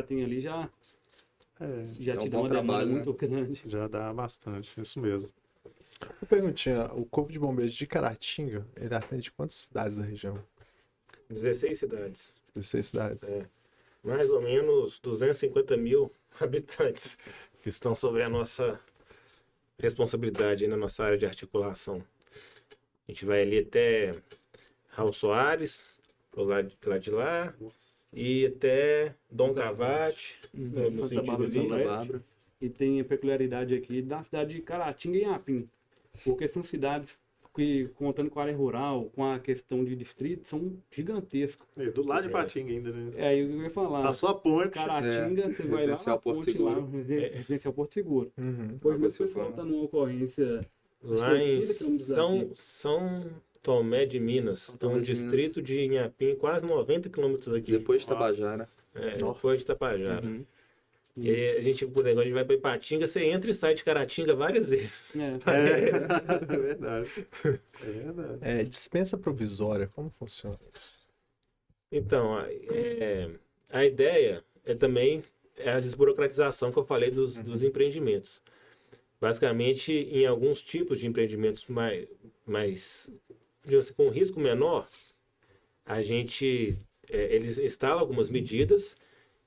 tem ali já É te um dá bom uma demanda trabalho, né? muito grande. já dá bastante, isso mesmo. Uma perguntinha, o Corpo de Bombeiros de Caratinga, ele atende quantas cidades da região? 16 cidades. 16 cidades. É. Mais ou menos 250 mil habitantes que estão sobre a nossa responsabilidade aí na nossa área de articulação. A gente vai ali até Raul Soares, pro lado de lá, e até Dom Cavate, no Santa sentido Bárbara ali. do Oeste. E tem a peculiaridade aqui da cidade de Caratinga e Inhapim, porque são cidades que, contando com a área rural, com a questão de distrito, são gigantescas. E do lado de Patinga ainda, né? É aí eu ia falar. A sua ponte. Caratinga, você vai lá Residencial na Porto ponte Seguro. lá, residencial Porto Seguro. Uhum. Pois Água o pessoal Silvana. está numa ocorrência Lá em 30 quilômetros daqui. São Tomé de Minas, São Tomé de distrito de Inhapim, quase 90 quilômetros aqui. Depois de Tabajara. Depois de Tapajara. Uhum. E aí a gente, por exemplo, a gente vai para Ipatinga, você entra e sai de Caratinga várias vezes. É verdade. É verdade. Dispensa provisória, como funciona isso? Então, a ideia é também a desburocratização que eu falei dos empreendimentos. Basicamente, em alguns tipos de empreendimentos mais digamos assim, com risco menor, a gente eles instalam algumas medidas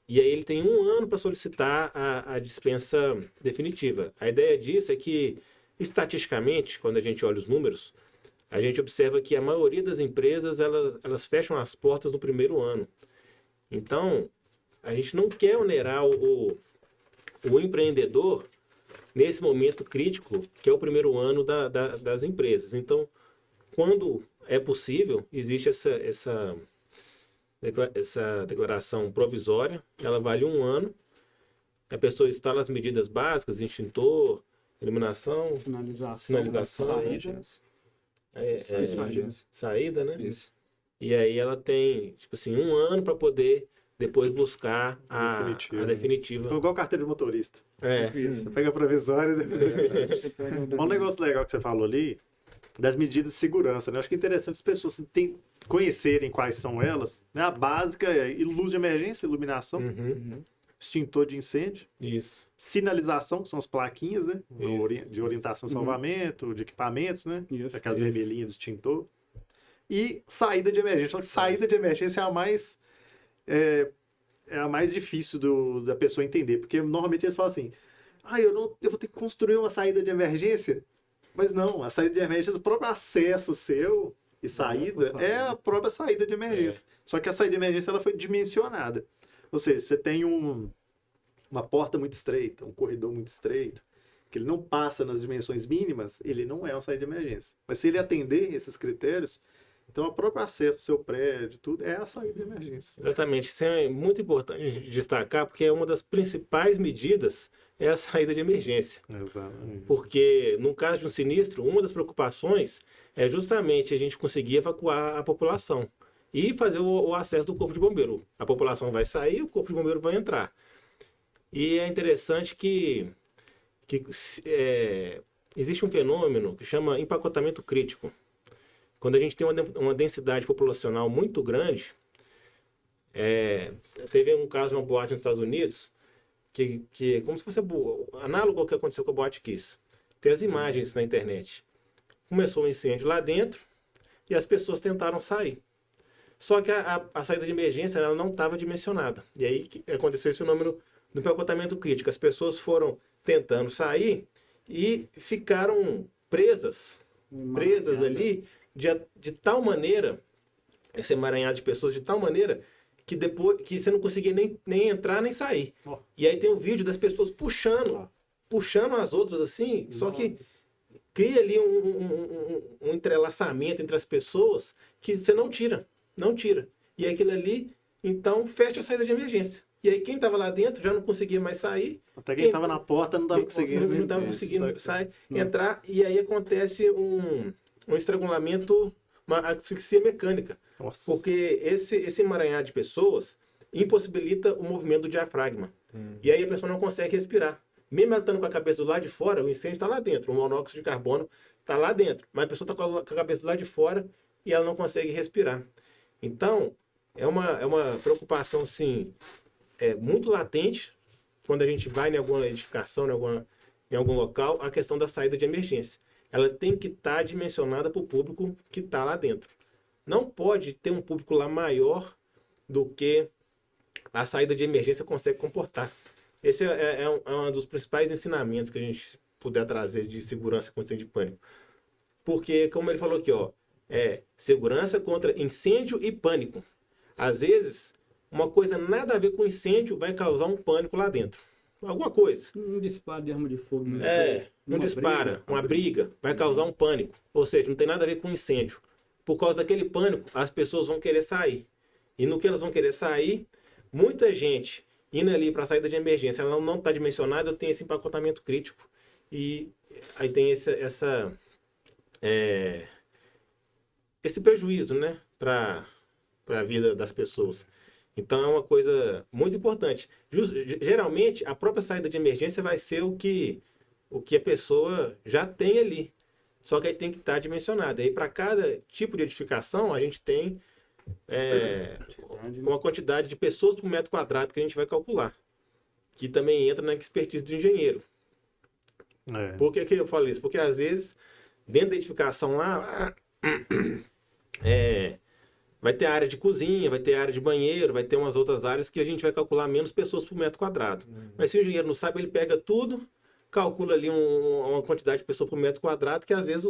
e aí ele tem 1 ano para solicitar a dispensa definitiva. A ideia disso é que, estatisticamente, quando a gente olha os números, a gente observa que a maioria das empresas elas fecham as portas no primeiro ano. Então, a gente não quer onerar o empreendedor nesse momento crítico, que é o primeiro ano das empresas. Então, quando é possível, existe essa declaração provisória, ela vale 1 ano, a pessoa instala as medidas básicas, extintor, iluminação, sinalização, saída. saída, né? Isso. E aí ela tem, tipo assim, 1 ano para poder depois buscar a definitiva. Igual carteira de motorista. Isso. Você pega a provisória e depois... Um negócio legal que você falou ali, das medidas de segurança, né? Acho que é interessante as pessoas conhecerem quais são elas. Né? A básica é luz de emergência, iluminação, extintor de incêndio, Isso. sinalização, que são as plaquinhas, né? Isso. De orientação e salvamento, de equipamentos, né? Isso. Aquelas vermelhinhas de extintor. E saída de emergência. Saída de emergência é a mais difícil da pessoa entender, porque normalmente eles falam assim, eu vou ter que construir uma saída de emergência, mas não, a saída de emergência, o próprio acesso seu e saída é a própria saída de emergência. Só que a saída de emergência ela foi dimensionada, ou seja, você tem uma porta muito estreita, um corredor muito estreito, que ele não passa nas dimensões mínimas, ele não é uma saída de emergência. Mas se ele atender esses critérios, então, o próprio acesso ao seu prédio, tudo, é a saída de emergência. Exatamente. Isso é muito importante destacar, porque uma das principais medidas é a saída de emergência. Exatamente. Porque, no caso de um sinistro, uma das preocupações é justamente a gente conseguir evacuar a população e fazer o acesso do corpo de bombeiro. A população vai sair, o corpo de bombeiro vai entrar. E é interessante que existe um fenômeno que chama empacotamento crítico. Quando a gente tem uma densidade populacional muito grande, teve um caso de uma boate nos Estados Unidos, que é como se fosse análogo ao que aconteceu com a Boate Kiss. Tem as imagens na internet. Começou um incêndio lá dentro e as pessoas tentaram sair. Só que a saída de emergência ela não estava dimensionada. E aí aconteceu esse fenômeno do empacotamento crítico. As pessoas foram tentando sair e ficaram presas ali de tal maneira, esse emaranhado de pessoas de tal maneira que depois que você não conseguia nem entrar nem sair. Oh. E aí tem um vídeo das pessoas puxando as outras assim, só que cria ali um entrelaçamento entre as pessoas que você não tira. E aquilo ali, então, fecha a saída de emergência. E aí quem estava lá dentro já não conseguia mais sair. Até quem estava na porta não estava conseguindo. Não estava conseguindo sair, entrar, e aí acontece um estrangulamento, uma asfixia mecânica. Nossa. Porque esse emaranhado de pessoas impossibilita o movimento do diafragma. E aí a pessoa não consegue respirar. Mesmo ela estando com a cabeça do lado de fora, o incêndio está lá dentro, o monóxido de carbono está lá dentro. Mas a pessoa está com a cabeça do lado de fora e ela não consegue respirar. Então, é uma preocupação, assim, muito latente quando a gente vai em alguma edificação, em algum local, a questão da saída de emergência. Ela tem que estar dimensionada para o público que está lá dentro. Não pode ter um público lá maior do que a saída de emergência consegue comportar. Esse é um dos principais ensinamentos que a gente puder trazer de segurança contra incêndio de pânico. Porque, como ele falou aqui, segurança contra incêndio e pânico. Às vezes, uma coisa nada a ver com incêndio vai causar um pânico lá dentro. Alguma coisa. Um disparo de arma de fogo. Não dispara, uma briga, vai causar um pânico. Ou seja, não tem nada a ver com incêndio. Por causa daquele pânico, as pessoas vão querer sair. E no que elas vão querer sair, muita gente indo ali para a saída de emergência, ela não está dimensionada, tem esse empacotamento crítico. E aí tem esse prejuízo, né, para a vida das pessoas. Então é uma coisa muito importante. Geralmente, a própria saída de emergência vai ser o que a pessoa já tem ali. Só que aí tem que estar dimensionado. Aí para cada tipo de edificação, a gente tem uma quantidade de pessoas por metro quadrado que a gente vai calcular. Que também entra na expertise do engenheiro. Por que eu falo isso? Porque às vezes, dentro da edificação lá, vai ter área de cozinha, vai ter área de banheiro, vai ter umas outras áreas que a gente vai calcular menos pessoas por metro quadrado. Mas se o engenheiro não sabe, ele pega tudo, calcula ali uma quantidade de pessoas por metro quadrado que às vezes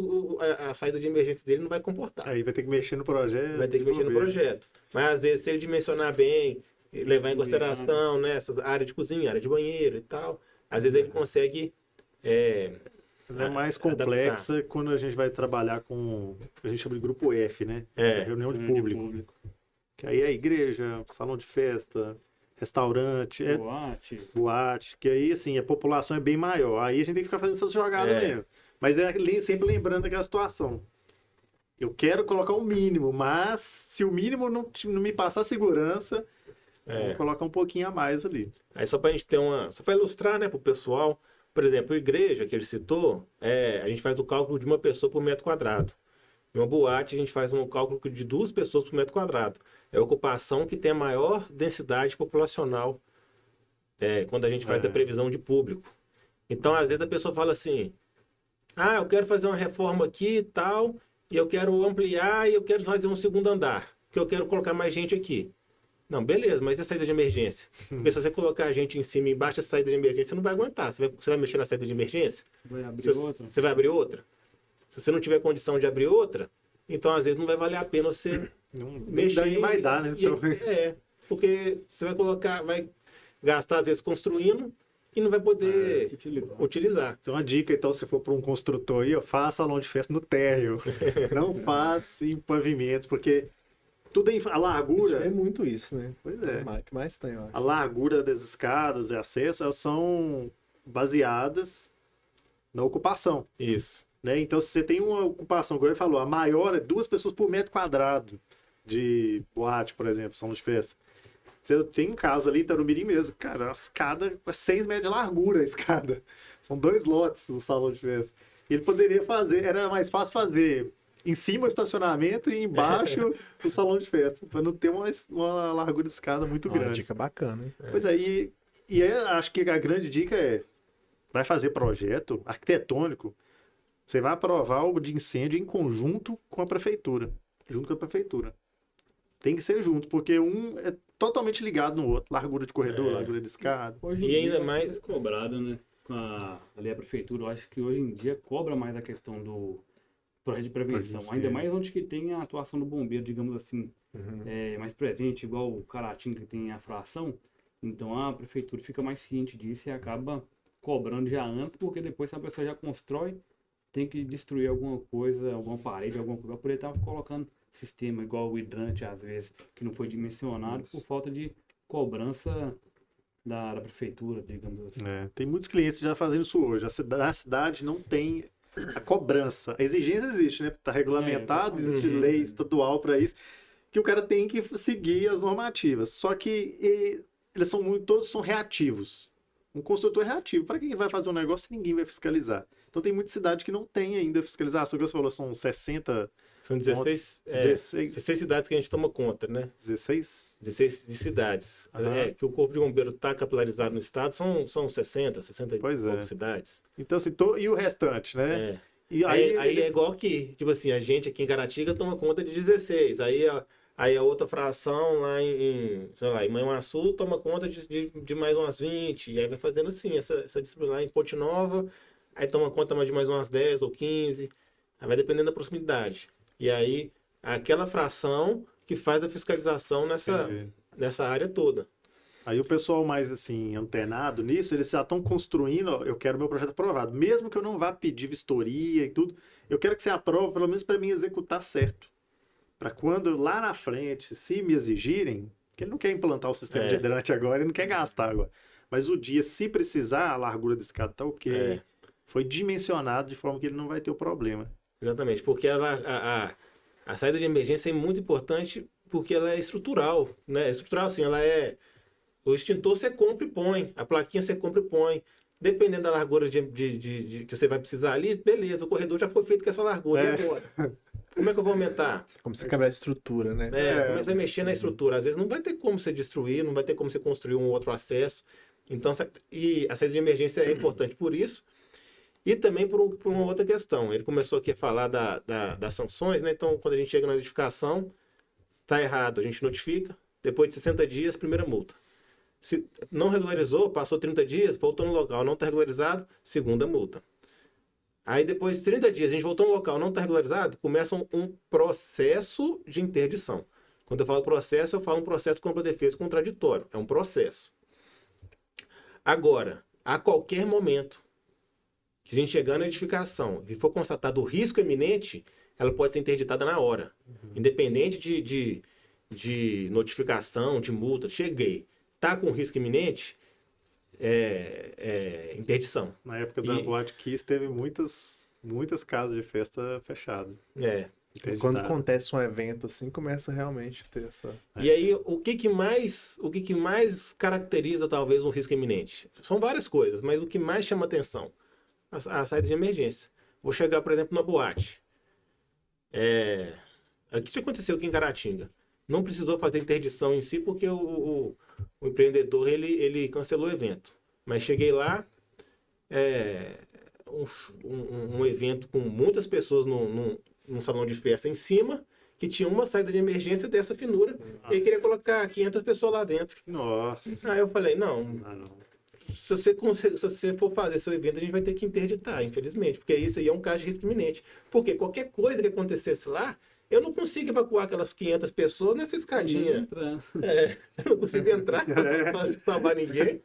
a saída de emergência dele não vai comportar. Aí vai ter que mexer no projeto. Vai ter que mexer no projeto. Mas às vezes, se ele dimensionar bem, levar em consideração, né, essa área de cozinha, área de banheiro e tal, às vezes ele consegue... Ela é mais complexa quando a gente vai trabalhar com... A gente chama de grupo F, né? Reunião de público. Que aí é igreja, salão de festa, restaurante, boate. Que aí, assim, a população é bem maior. Aí a gente tem que ficar fazendo essas jogadas mesmo. Mas sempre lembrando daquela situação. Eu quero colocar um mínimo, mas se o mínimo não me passar segurança, eu vou colocar um pouquinho a mais ali. Aí só pra gente ter só pra ilustrar, né, pro pessoal... Por exemplo, a igreja que ele citou, a gente faz o cálculo de uma pessoa por metro quadrado. Em uma boate, a gente faz um cálculo de 2 pessoas por metro quadrado. É a ocupação que tem a maior densidade populacional quando a gente faz a previsão de público. Então, às vezes, a pessoa fala assim, eu quero fazer uma reforma aqui e tal, e eu quero ampliar, e eu quero fazer um segundo andar, porque eu quero colocar mais gente aqui. Não, beleza, mas e a saída de emergência? Porque se você colocar a gente em cima e embaixo da saída de emergência, você não vai aguentar. Você vai mexer na saída de emergência? Você vai abrir outra? Se você não tiver condição de abrir outra, então às vezes não vai valer a pena você mexer. Nem vai dar, né? Porque você vai gastar às vezes construindo e não vai poder utilizar. Então, uma dica, então, se for para um construtor aí, faça salão de festa no térreo. Não faça em pavimentos, porque... a largura... É muito isso, né? Pois é. O que mais tem, eu acho. A largura das escadas e acesso, elas são baseadas na ocupação. Isso. Né? Então, se você tem uma ocupação, como ele falou, a maior é 2 pessoas por metro quadrado de boate, por exemplo, salão de festa. Você tem um caso ali em Tarumirim mesmo, cara, a escada é 6 metros de largura, a escada. São 2 lotes do salão de festa. E ele poderia era mais fácil fazer... em cima o estacionamento e embaixo o salão de festa, para não ter uma largura de escada muito grande. Uma dica bacana, hein? Pois é, acho que a grande dica vai fazer projeto arquitetônico, você vai aprovar algo de incêndio em conjunto com a prefeitura, junto com a prefeitura. Tem que ser junto, porque um é totalmente ligado no outro, largura de corredor, largura de escada. Hoje em dia ainda mais cobrado, né? Ali a prefeitura, eu acho que hoje em dia cobra mais a questão do projeto de prevenção, ainda mais onde que tem a atuação do bombeiro, digamos assim, mais presente, igual o Caratinga que tem a fração, então a prefeitura fica mais ciente disso e acaba cobrando já antes, porque depois se a pessoa já constrói, tem que destruir alguma coisa, alguma parede, alguma coisa, para poder estar colocando sistema, igual o hidrante às vezes, que não foi dimensionado por falta de cobrança da prefeitura, digamos assim. Tem muitos clientes já fazendo isso hoje, a cidade não tem a cobrança. A exigência existe, né? Está regulamentado, existe lei estadual para isso, que o cara tem que seguir as normativas. Só que eles todos são reativos. Um construtor é reativo. Para quem vai fazer um negócio, ninguém vai fiscalizar. Então tem muita cidade que não tem ainda fiscalização. O que você falou, são 60 São 16 cidades que a gente toma conta, né? 16? 16 de cidades. Aham. Que o Corpo de Bombeiro está capilarizado no estado, são 60 e Pois é. poucas cidades. Então, assim, e o restante, né? É. E Aí eles- é igual aqui, tipo assim, a gente aqui em Caratinga toma conta de 16. Aí a outra fração lá sei lá, em Manhuaçu toma conta de mais umas 20. E aí vai fazendo assim, essa disciplina lá em Ponte Nova, aí toma conta de mais umas 10 ou 15. Aí vai dependendo da proximidade. E aí, aquela fração que faz a fiscalização Entendi. nessa área toda. Aí o pessoal mais, assim, antenado nisso, eles já estão construindo, ó, eu quero meu projeto aprovado. Mesmo que eu não vá pedir vistoria e tudo, eu quero que você aprove, pelo menos para mim executar certo. Para quando lá na frente, se me exigirem, que ele não quer implantar o sistema de hidrante agora, ele não quer gastar agora. Mas o dia, se precisar, a largura desse cado tá ok. Foi dimensionado de forma que ele não vai ter o problema. Exatamente, porque a saída de emergência é muito importante porque ela é estrutural, né? Estrutural, assim, ela é... O extintor você compra e põe, a plaquinha você compra e põe. Dependendo da largura que você vai precisar ali, beleza, o corredor já foi feito com essa largura, e agora? Como é que eu vou aumentar? Como você quebrar a estrutura, né? Como é que vai mexer na estrutura? Às vezes não vai ter como você destruir, não vai ter como você construir um outro acesso. Então, e a saída de emergência é importante por isso. E também por uma outra questão. Ele começou aqui a falar das sanções, né? Então, quando a gente chega na notificação, tá errado, a gente notifica. Depois de 60 dias, primeira multa. Se não regularizou, passou 30 dias, voltou no local, não está regularizado, segunda multa. Aí depois de 30 dias, a gente voltou no local, não está regularizado, começa um processo de interdição. Quando eu falo processo, eu falo um processo contra a defesa contraditório. É um processo. Agora, a qualquer momento que a gente chegar na edificação e for constatado o risco eminente, ela pode ser interditada na hora. Independente de notificação, de multa. Cheguei. Tá com risco iminente, interdição. Na época da Boate Kiss, teve muitas casas de festa fechadas. E quando acontece um evento assim, começa realmente a ter essa... E aí, o que mais caracteriza talvez um risco iminente? São várias coisas, mas o que mais chama atenção? A saída de emergência. Vou chegar, por exemplo, na boate. O que aconteceu aqui em Caratinga? Não precisou fazer interdição em si, porque o empreendedor ele cancelou o evento. Mas cheguei lá, um evento com muitas pessoas num salão de festa em cima, que tinha uma saída de emergência dessa finura, e ele queria colocar 500 pessoas lá dentro. Nossa. Aí eu falei, não. Não. Se você for fazer seu evento, a gente vai ter que interditar, infelizmente, porque isso aí é um caso de risco iminente. Porque qualquer coisa que acontecesse lá, eu não consigo evacuar aquelas 500 pessoas nessa escadinha. Eu não consigo entrar para salvar ninguém.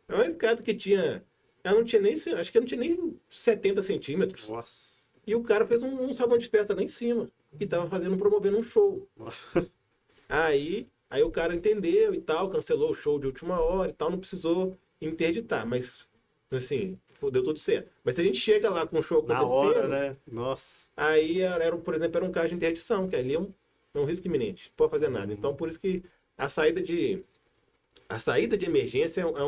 É uma escada que tinha... Ela não tinha nem... Acho que não tinha nem 70 centímetros. Nossa. E o cara fez um salão de festa lá em cima. E tava promovendo um show. Aí o cara entendeu e tal, cancelou o show de última hora e tal, não precisou interditar. Mas, assim, deu tudo certo. Mas se a gente chega lá com o show Na hora, né? Nossa. Aí, por exemplo, era um caso de interdição, que ali é um risco iminente. Não pode fazer nada. Então, por isso que a saída de emergência é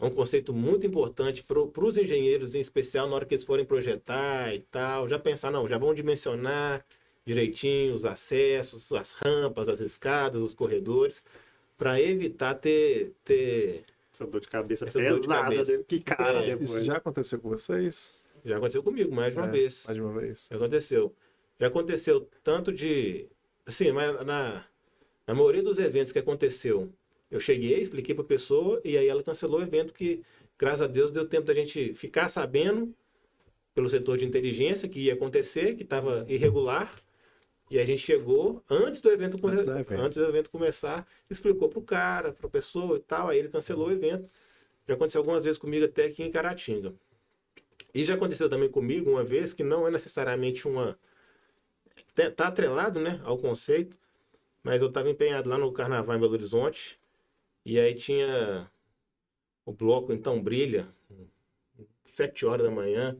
um conceito muito importante para os engenheiros, em especial, na hora que eles forem projetar e tal. Já pensar, não, já vão dimensionar direitinho os acessos, as rampas, as escadas, os corredores, para evitar ter Essa dor de cabeça Essa dor de pesada, cabeça. que cara depois. Isso já aconteceu com vocês? Já aconteceu comigo mais de uma vez. Mais de uma vez. Já aconteceu. Já aconteceu tanto de... Assim, mas na maioria dos eventos que aconteceu, eu cheguei, expliquei para a pessoa e aí ela cancelou o evento que, graças a Deus, deu tempo da gente ficar sabendo pelo setor de inteligência que ia acontecer, que estava irregular. E a gente chegou antes do evento começar, explicou para o cara, para a pessoa e tal, aí ele cancelou o evento. Já aconteceu algumas vezes comigo até aqui em Caratinga. E já aconteceu também comigo uma vez que não é necessariamente tá atrelado, né, ao conceito, mas eu estava empenhado lá no Carnaval em Belo Horizonte e aí tinha o bloco Então Brilha, 7 horas da manhã,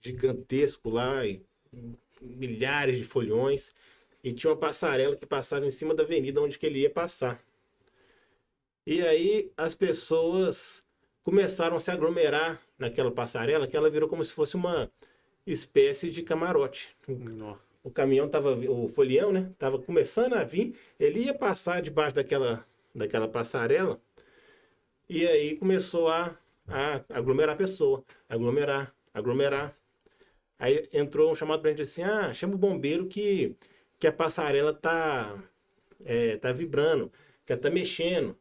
gigantesco lá e milhares de folhões e tinha uma passarela que passava em cima da avenida onde que ele ia passar. E aí as pessoas começaram a se aglomerar naquela passarela, que ela virou como se fosse uma espécie de camarote. O caminhão tava, o folião, né? Tava começando a vir, ele ia passar debaixo daquela passarela e aí começou a aglomerar a pessoa, aglomerar. Aí entrou um chamado pra gente assim, chama o bombeiro que a passarela tá vibrando, que ela tá mexendo.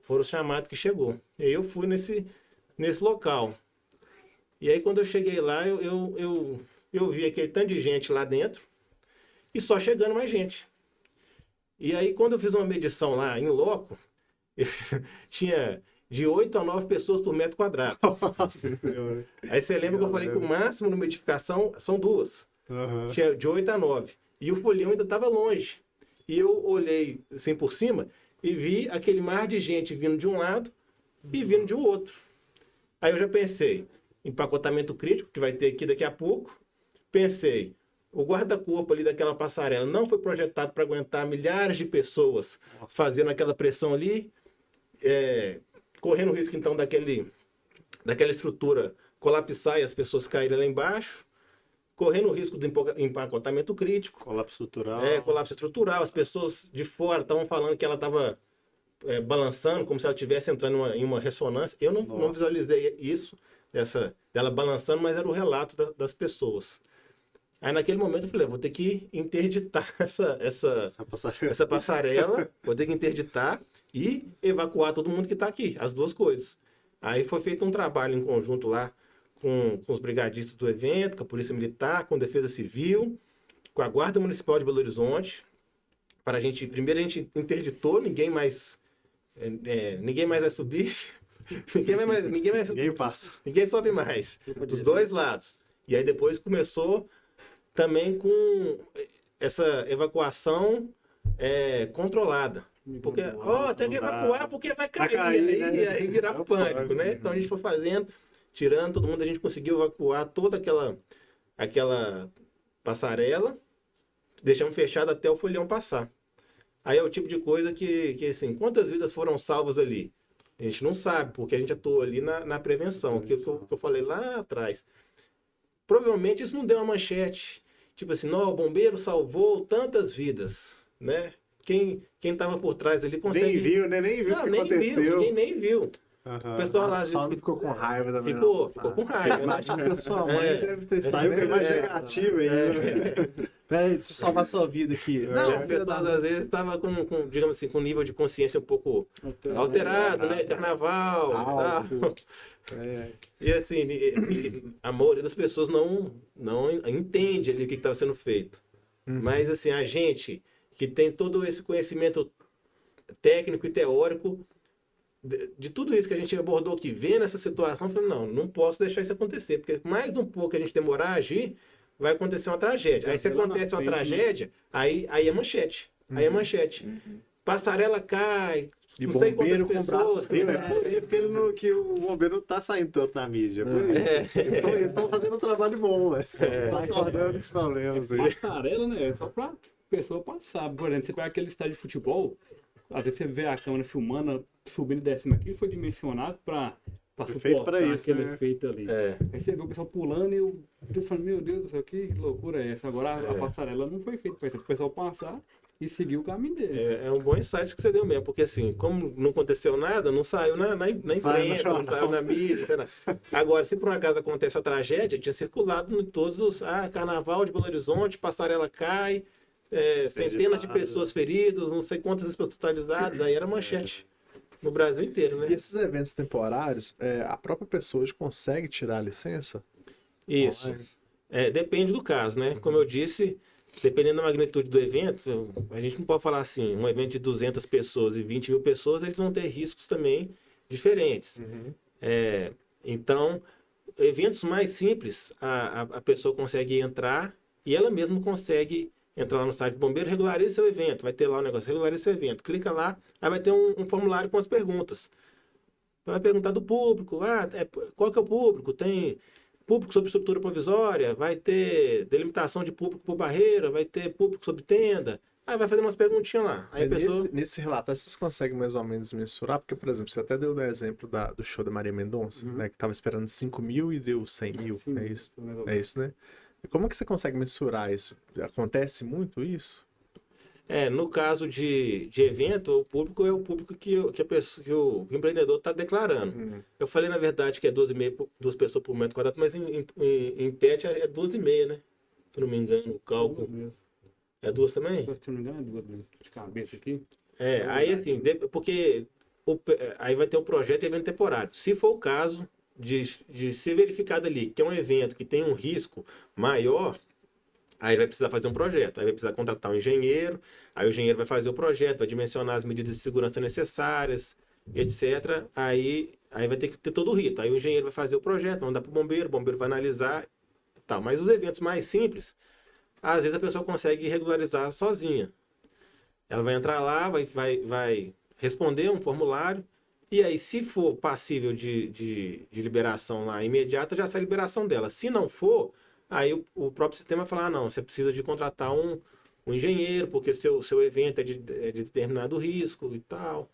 Foram os chamados que chegou. E aí eu fui nesse local. E aí quando eu cheguei lá, eu vi aquele tanto de gente lá dentro e só chegando mais gente. E aí quando eu fiz uma medição lá em loco, tinha de 8 a 9 pessoas por metro quadrado. Nossa senhora. Aí você lembra que eu falei que o máximo numa edificação são 2. Tinha de 8 a 9. E o folião ainda estava longe. E eu olhei assim por cima e vi aquele mar de gente vindo de um lado e vindo de outro. Aí eu já pensei, empacotamento crítico, que vai ter aqui daqui a pouco. Pensei, o guarda-corpo ali daquela passarela não foi projetado para aguentar milhares de pessoas fazendo aquela pressão ali, correndo o risco então daquela estrutura colapsar e as pessoas caírem lá embaixo, correndo o risco do empacotamento crítico. Colapso estrutural. Colapso estrutural. As pessoas de fora estavam falando que ela estava balançando, como se ela estivesse entrando em uma ressonância. Eu não visualizei isso, dela balançando, mas era o relato das pessoas. Aí naquele momento eu falei, vou ter que interditar essa passarela, vou ter que interditar e evacuar todo mundo que está aqui, as duas coisas. Aí foi feito um trabalho em conjunto lá com os brigadistas do evento, com a Polícia Militar, com a Defesa Civil, com a Guarda Municipal de Belo Horizonte. Primeiro a gente interditou, ninguém mais vai subir, ninguém sobe mais, dos dois lados. E aí depois começou também com essa evacuação controlada. Porque, tem que evacuar porque vai cair, aí virar pânico, né? Então a gente foi fazendo, tirando todo mundo, a gente conseguiu evacuar toda aquela passarela, deixamos fechado até o folião passar. Aí é o tipo de coisa que assim, quantas vidas foram salvas ali? A gente não sabe, porque a gente atua ali na prevenção, aquilo que eu falei lá atrás. Provavelmente isso não deu uma manchete, tipo assim, não, o bombeiro salvou tantas vidas, né? Quem estava por trás ali consegue... Nem viu, né? Nem viu o que aconteceu. Ninguém nem viu. Uhum. O pessoal lá... O pessoal não ficou com raiva também. Ficou com raiva. Imagina que a sua mãe deve ter Saiu com a imagem negativa aí. Peraí, deixa eu salvar sua vida aqui. Não, o pessoal às vezes estava digamos assim, com um nível de consciência um pouco alterado, né? Carnaval e tal. E assim, a maioria das pessoas não entende ali o que estava sendo feito. Mas assim, a gente que tem todo esse conhecimento técnico e teórico de tudo isso que a gente abordou aqui, vendo essa situação, eu falei, não posso deixar isso acontecer, porque mais de um pouco que a gente demorar a agir, vai acontecer uma tragédia. Aí se acontece uma tragédia, aí é manchete. Aí é manchete. Passarela cai, E não sei quantas bombeiro com braços pessoas... que o bombeiro não tá saindo tanto na mídia. Por isso. Então, eles estão fazendo um trabalho bom, só tá tornando esses problemas aí. Passarela, né? É só pra pessoa passar. Por exemplo, você pega aquele estádio de futebol, às vezes você vê a câmera filmando, subindo e descendo aqui, foi dimensionado pra suportar pra isso, aquele né? efeito ali. Aí você vê o pessoal pulando e eu falando, meu Deus do céu, que loucura é essa? Agora a passarela não foi feita pra isso, o pessoal passar e seguir o caminho dele. É um bom insight que você deu mesmo, porque assim, como não aconteceu nada, não saiu na imprensa, não saiu na mídia, sei lá. Agora, se por um acaso acontece a tragédia, tinha circulado em todos os... Carnaval de Belo Horizonte, passarela cai, centenas de pessoas feridas, não sei quantas pessoas hospitalizadas, aí era manchete no Brasil inteiro, né? E esses eventos temporários, a própria pessoa hoje consegue tirar a licença? Isso. Depende do caso, né? Como eu disse, dependendo da magnitude do evento, a gente não pode falar assim, um evento de 200 pessoas e 20 mil pessoas, eles vão ter riscos também diferentes. Então, eventos mais simples, a pessoa consegue entrar e ela mesma consegue entrar lá no site do bombeiro, regularize seu evento, vai ter lá o negócio, regularize seu evento, clica lá, aí vai ter um formulário com as perguntas. Vai perguntar do público, qual que é o público? Tem público sob estrutura provisória, vai ter delimitação de público por barreira, vai ter público sob tenda. Aí vai fazer umas perguntinhas lá. Aí a pessoa... Nesse relatório, vocês conseguem mais ou menos mensurar? Porque, por exemplo, você até deu o exemplo do show da Maria Mendonça, né? Que estava esperando 5 mil e deu 100 mil. Sim, É isso, né? E como que você consegue mensurar isso? Acontece muito isso? No caso de evento, o público é o público que o empreendedor está declarando. Eu falei, na verdade, que é 2 pessoas por metro quadrado, mas em pet é 2,5, né? Se não me engano, o cálculo. É 2 também? Se não me engano, é 2 mesmo. De cabeça aqui. Aí assim, porque aí vai ter um projeto de evento temporário. Se for o caso de ser verificado ali que é um evento que tem um risco maior, aí vai precisar fazer um projeto, aí vai precisar contratar um engenheiro, aí o engenheiro vai fazer o projeto, vai dimensionar as medidas de segurança necessárias, etc. Aí vai ter que ter todo o rito. Aí o engenheiro vai fazer o projeto, vai mandar para o bombeiro vai analisar e tal. Mas os eventos mais simples, às vezes a pessoa consegue regularizar sozinha. Ela vai entrar lá, vai responder um formulário, e aí, se for passível de liberação lá imediata, já sai a liberação dela. Se não for, aí o próprio sistema vai falar, não, você precisa de contratar um engenheiro, porque seu evento é de determinado risco e tal.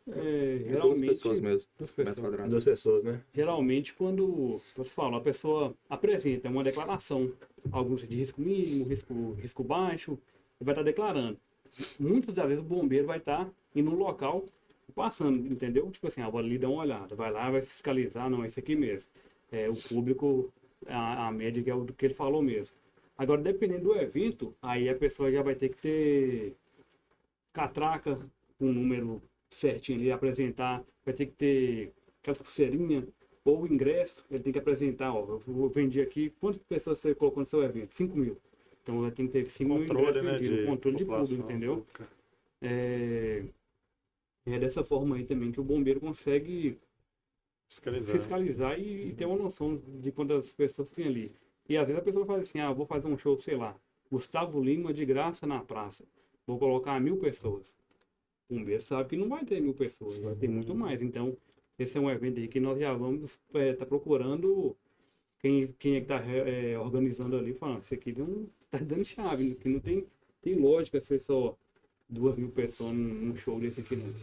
É 2 pessoas mesmo. 2 Metro pessoas. quadrado. 2 pessoas, né? Geralmente, quando você fala, a pessoa apresenta uma declaração, alguns de risco mínimo, risco baixo, e vai estar declarando. Muitas das vezes o bombeiro vai estar indo no local passando, entendeu? Tipo assim, vou ali dar uma olhada, vai lá, vai fiscalizar, não, é isso aqui mesmo. O público, a média que é o do que ele falou mesmo. Agora, dependendo do evento, aí a pessoa já vai ter que ter catraca, um número certinho ali, apresentar, vai ter que ter aquela pulseirinha, ou o ingresso, ele tem que apresentar, eu vendi aqui, quantas pessoas você colocou no seu evento? 5 mil. Então vai ter que ter 5 mil ingressos vendidos, controle de público, entendeu? É dessa forma aí também que o bombeiro consegue fiscalizar e ter uma noção de quantas pessoas tem ali. E às vezes a pessoa fala assim, vou fazer um show, sei lá, Gustavo Lima de graça na praça, vou colocar 1.000 pessoas. O bombeiro sabe que não vai ter 1.000 pessoas, vai ter muito mais. Então, esse é um evento aí que nós já vamos tá procurando quem é que está organizando ali, falando, isso aqui não tá dando chave, que não tem lógica ser só 2.000 pessoas num show desse aqui, não.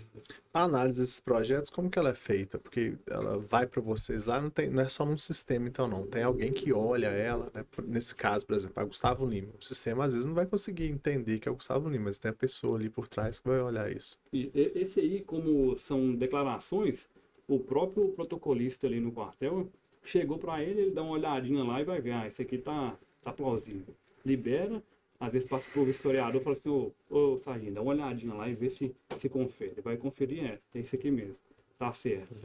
A análise desses projetos, como que ela é feita? Porque ela vai para vocês lá, não é só num sistema, então não. Tem alguém que olha ela, né? Nesse caso, por exemplo, a Gustavo Lima. O sistema às vezes não vai conseguir entender que é o Gustavo Lima, mas tem a pessoa ali por trás que vai olhar isso. E esse aí, como são declarações, o próprio protocolista ali no quartel chegou para ele dá uma olhadinha lá e vai ver, esse aqui tá plausível. Libera. Às vezes passa por historiador e fala assim, ô Sargento, dá uma olhadinha lá e vê se confere. Vai conferir, tem isso aqui mesmo. Tá certo.